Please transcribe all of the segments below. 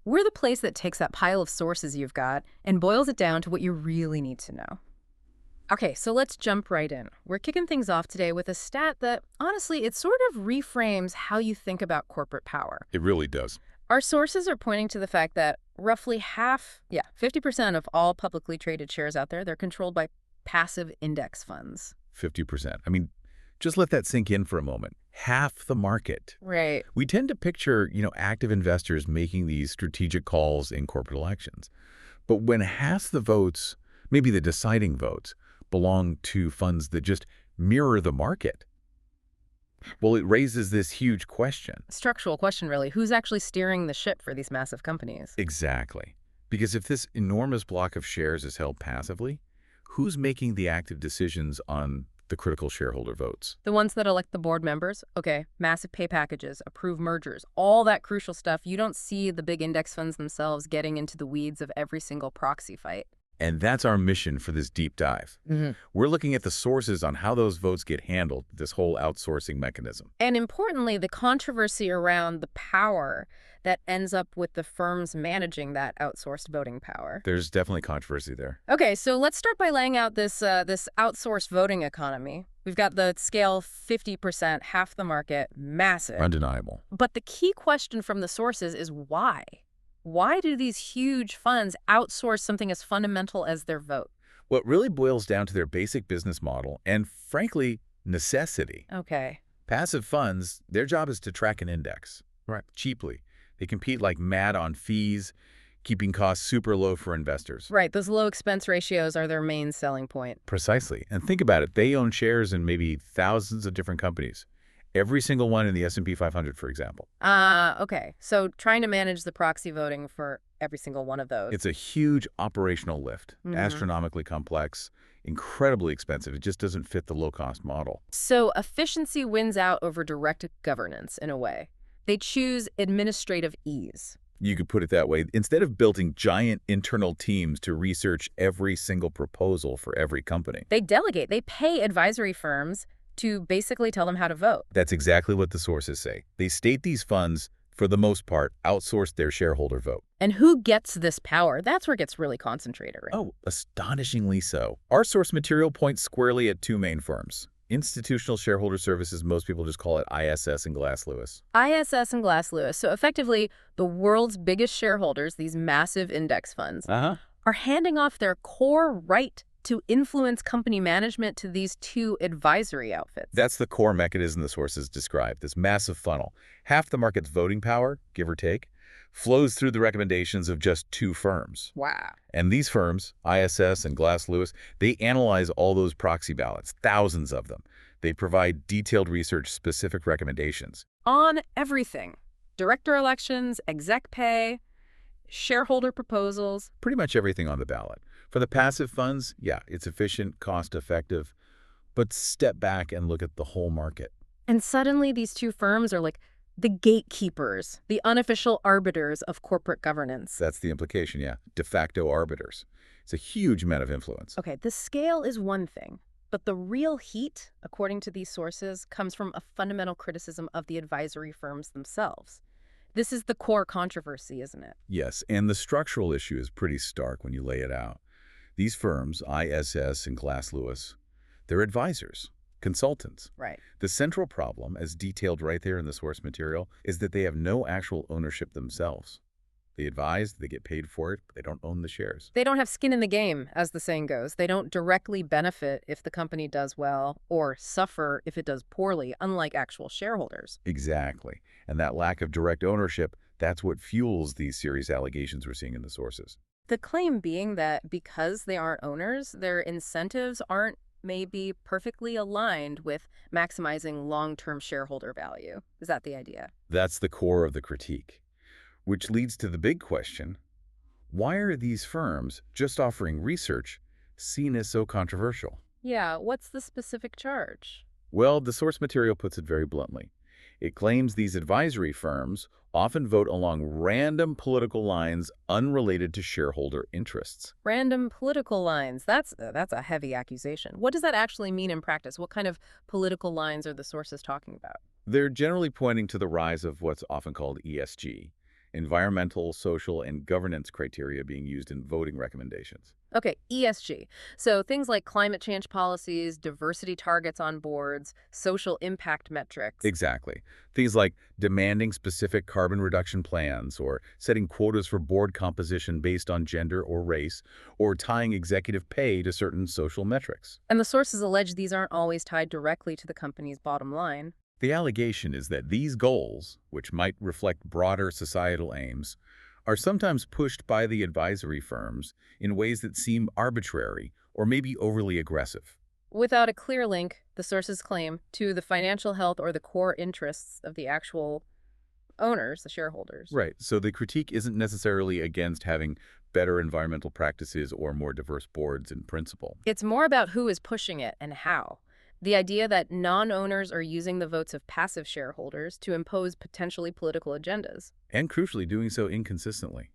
We're the place that takes that pile of sources you've got and boils it down to what you really need to know. Okay, so let's jump right in. We're kicking things off today with a stat that, honestly, it sort of reframes how you think about corporate power. It really does. Our sources are pointing to the fact that roughly 50% of all publicly traded shares out there, they're controlled by passive index funds. 50%. I mean, just let that sink in for a moment. Half the market. Right. We tend to picture, active investors making these strategic calls in corporate elections. But when half the votes, maybe the deciding votes, belong to funds that just mirror the market, well, it raises this huge question. Structural question, really. Who's actually steering the ship for these massive companies? Exactly. Because if this enormous block of shares is held passively, who's making the active decisions on the critical shareholder votes? The ones that elect the board members? Okay, massive pay packages, approve mergers, all that crucial stuff. You don't see the big index funds themselves getting into the weeds of every single proxy fight. And that's our mission for this deep dive. We're looking at the sources on how those votes get handled, this whole outsourcing mechanism. And importantly, the controversy around the power that ends up with the firms managing that outsourced voting power. There's definitely controversy there. Okay, so let's start by laying out this outsourced voting economy. We've got the scale 50%, half the market, massive. Undeniable. But the key question from the sources is why? Why do these huge funds outsource something as fundamental as their vote? What really boils down to their basic business model and, frankly, necessity. Okay. Passive funds, their job is to track an index. Right. Cheaply. They compete like mad on fees, keeping costs super low for investors. Right. Those low expense ratios are their main selling point. Precisely. And think about it. They own shares in maybe thousands of different companies. Every single one in the S&P 500, for example. Okay. So trying to manage the proxy voting for every single one of those. It's a huge operational lift, astronomically complex, incredibly expensive. It just doesn't fit the low-cost model. So efficiency wins out over direct governance in a way. They choose administrative ease. You could put it that way. Instead of building giant internal teams to research every single proposal for every company. They delegate. They pay advisory firms to basically tell them how to vote. That's exactly what the sources say. They state these funds, for the most part, outsource their shareholder vote. And who gets this power? That's where it gets really concentrated, right? Oh, astonishingly so. Our source material points squarely at two main firms. Institutional Shareholder Services, most people just call it ISS and Glass Lewis. ISS and Glass Lewis. So effectively, the world's biggest shareholders, these massive index funds, are handing off their core right to influence company management to these two advisory outfits. That's the core mechanism the sources describe, this massive funnel. Half the market's voting power, give or take, flows through the recommendations of just two firms. Wow. And these firms, ISS and Glass Lewis, they analyze all those proxy ballots, thousands of them. They provide detailed research-specific recommendations. On everything. Director elections, exec pay, shareholder proposals. Pretty much everything on the ballot. For the passive funds, yeah, it's efficient, cost-effective, but step back and look at the whole market. And suddenly these two firms are like the gatekeepers, the unofficial arbiters of corporate governance. That's the implication, yeah. De facto arbiters. It's a huge amount of influence. Okay, the scale is one thing, but the real heat, according to these sources, comes from a fundamental criticism of the advisory firms themselves. This is the core controversy, isn't it? Yes, and the structural issue is pretty stark when you lay it out. These firms, ISS and Glass Lewis, they're advisors, consultants. Right. The central problem, as detailed right there in the source material, is that they have no actual ownership themselves. They advise, they get paid for it, but they don't own the shares. They don't have skin in the game, as the saying goes. They don't directly benefit if the company does well or suffer if it does poorly, unlike actual shareholders. Exactly. And that lack of direct ownership, that's what fuels these serious allegations we're seeing in the sources. The claim being that because they aren't owners, their incentives aren't maybe perfectly aligned with maximizing long-term shareholder value. Is that the idea? That's the core of the critique. Which leads to the big question, why are these firms just offering research seen as so controversial? Yeah, what's the specific charge? Well, the source material puts it very bluntly. It claims these advisory firms often vote along random political lines unrelated to shareholder interests. Random political lines. That's a heavy accusation. What does that actually mean in practice? What kind of political lines are the sources talking about? They're generally pointing to the rise of what's often called ESG, environmental, social, and governance criteria being used in voting recommendations. Okay, ESG. So things like climate change policies, diversity targets on boards, social impact metrics. Exactly. Things like demanding specific carbon reduction plans, or setting quotas for board composition based on gender or race, or tying executive pay to certain social metrics. And the sources allege these aren't always tied directly to the company's bottom line. The allegation is that these goals, which might reflect broader societal aims, are sometimes pushed by the advisory firms in ways that seem arbitrary or maybe overly aggressive. Without a clear link, the sources claim, to the financial health or the core interests of the actual owners, the shareholders. Right, so the critique isn't necessarily against having better environmental practices or more diverse boards in principle. It's more about who is pushing it and how. The idea that non-owners are using the votes of passive shareholders to impose potentially political agendas. And crucially, doing so inconsistently.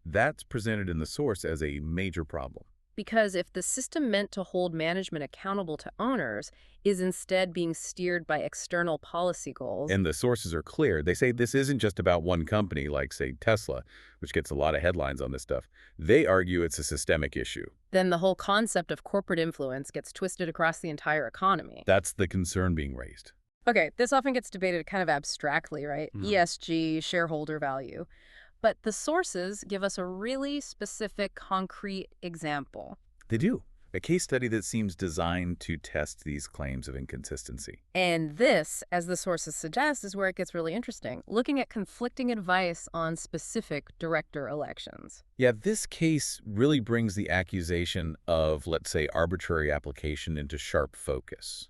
That's presented in the source as a major problem. Because if the system meant to hold management accountable to owners is instead being steered by external policy goals. And the sources are clear. They say this isn't just about one company like, say, Tesla, which gets a lot of headlines on this stuff. They argue it's a systemic issue. Then the whole concept of corporate influence gets twisted across the entire economy. That's the concern being raised. Okay, this often gets debated kind of abstractly, right? ESG, shareholder value. But the sources give us a really specific, concrete example. They do. A case study that seems designed to test these claims of inconsistency. And this, as the sources suggest, is where it gets really interesting, looking at conflicting advice on specific director elections. Yeah, this case really brings the accusation of, let's say, arbitrary application into sharp focus.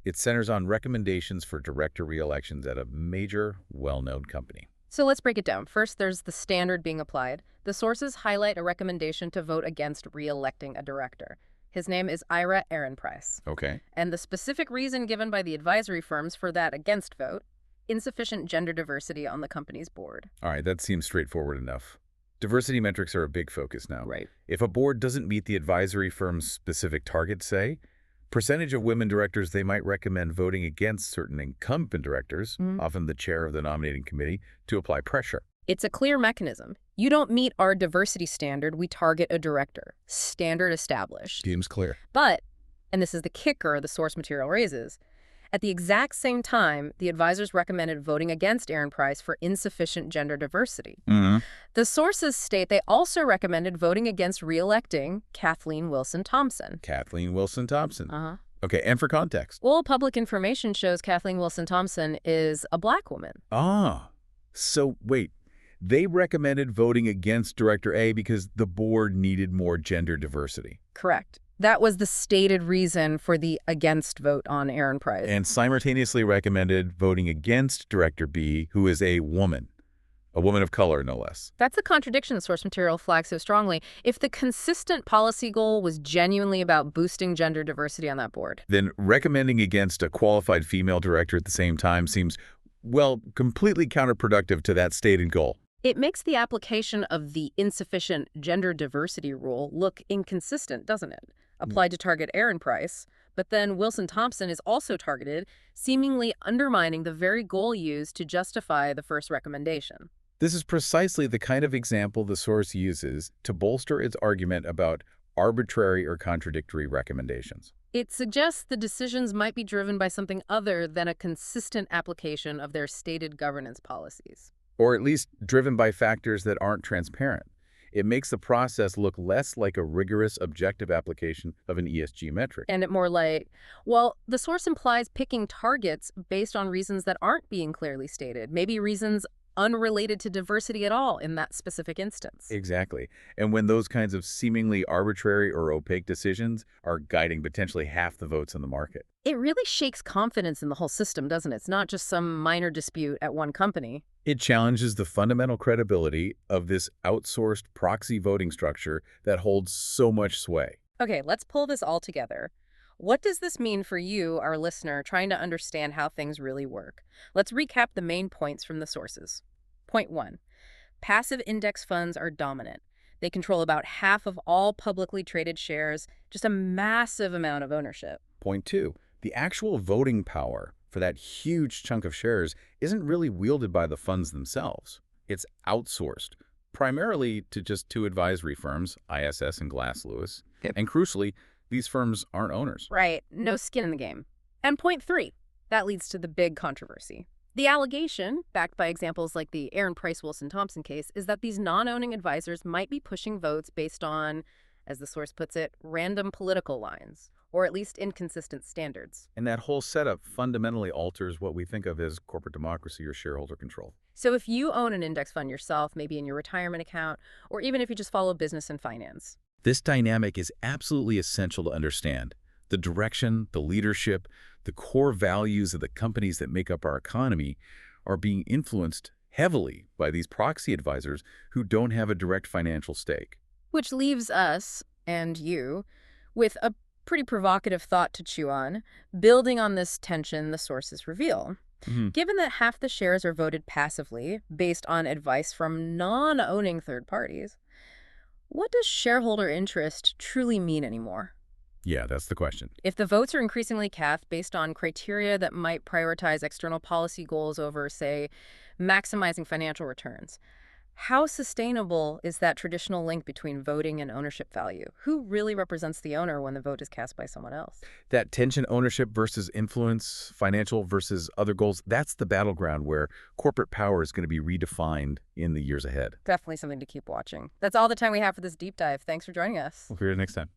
It centers on recommendations for director re-elections at a major, well-known company. So let's break it down. First, there's the standard being applied. The sources highlight a recommendation to vote against re-electing a director. His name is Ira Ehrenpreis. Okay. And the specific reason given by the advisory firms for that against vote, insufficient gender diversity on the company's board. All right, that seems straightforward enough. Diversity metrics are a big focus now. Right. If a board doesn't meet the advisory firm's specific targets, say, percentage of women directors, they might recommend voting against certain incumbent directors, often the chair of the nominating committee, to apply pressure. It's a clear mechanism. You don't meet our diversity standard, we target a director. Standard established. Seems clear. But, and this is the kicker the source material raises, at the exact same time, the advisors recommended voting against Ehrenpreis for insufficient gender diversity. The sources state they also recommended voting against re-electing Kathleen Wilson-Thompson. Kathleen Wilson-Thompson. Okay, and for context. Well, public information shows Kathleen Wilson-Thompson is a black woman. So wait, they recommended voting against Director A because the board needed more gender diversity. Correct. That was the stated reason for the against vote on Ehrenpreis. And simultaneously recommended voting against Director B, who is a woman of color, no less. That's the contradiction the source material flags so strongly. If the consistent policy goal was genuinely about boosting gender diversity on that board, then recommending against a qualified female director at the same time seems, well, completely counterproductive to that stated goal. it makes the application of the insufficient gender diversity rule look inconsistent, doesn't it? Applied to target Ehrenpreis, but then Wilson-Thompson is also targeted, seemingly undermining the very goal used to justify the first recommendation. This is precisely the kind of example the source uses to bolster its argument about arbitrary or contradictory recommendations. It suggests the decisions might be driven by something other than a consistent application of their stated governance policies. Or at least driven by factors that aren't transparent. It makes the process look less like a rigorous, objective application of an ESG metric. And it more like, well, the source implies picking targets based on reasons that aren't being clearly stated, maybe reasons unrelated to diversity at all in that specific instance. Exactly. And when those kinds of seemingly arbitrary or opaque decisions are guiding potentially half the votes in the market. It really shakes confidence in the whole system, doesn't it? It's not just some minor dispute at one company. It challenges the fundamental credibility of this outsourced proxy voting structure that holds so much sway. Okay, let's pull this all together. What does this mean for you, our listener, trying to understand how things really work? Let's recap the main points from the sources. Point 1. Passive index funds are dominant. They control about half of all publicly traded shares, just a massive amount of ownership. Point 2. The actual voting power for that huge chunk of shares isn't really wielded by the funds themselves. It's outsourced, primarily to just two advisory firms, ISS and Glass Lewis. Yep. And crucially, these firms aren't owners. Right. No skin in the game. And point 3, that leads to the big controversy. The allegation, backed by examples like the Aaron Price Wilson Thompson case, is that these non-owning advisors might be pushing votes based on, as the source puts it, random political lines, or at least inconsistent standards. And that whole setup fundamentally alters what we think of as corporate democracy or shareholder control. So if you own an index fund yourself, maybe in your retirement account, or even if you just follow business and finance. This dynamic is absolutely essential to understand. The direction, the leadership, the core values of the companies that make up our economy are being influenced heavily by these proxy advisors who don't have a direct financial stake. Which leaves us, and you, with a pretty provocative thought to chew on, building on this tension the sources reveal. Given that half the shares are voted passively, based on advice from non-owning third parties, what does shareholder interest truly mean anymore? Yeah, that's the question. If the votes are increasingly cast based on criteria that might prioritize external policy goals over, say, maximizing financial returns, how sustainable is that traditional link between voting and ownership value? Who really represents the owner when the vote is cast by someone else? That tension, ownership versus influence, financial versus other goals, that's the battleground where corporate power is going to be redefined in the years ahead. Definitely something to keep watching. That's all the time we have for this deep dive. Thanks for joining us. We'll hear you next time.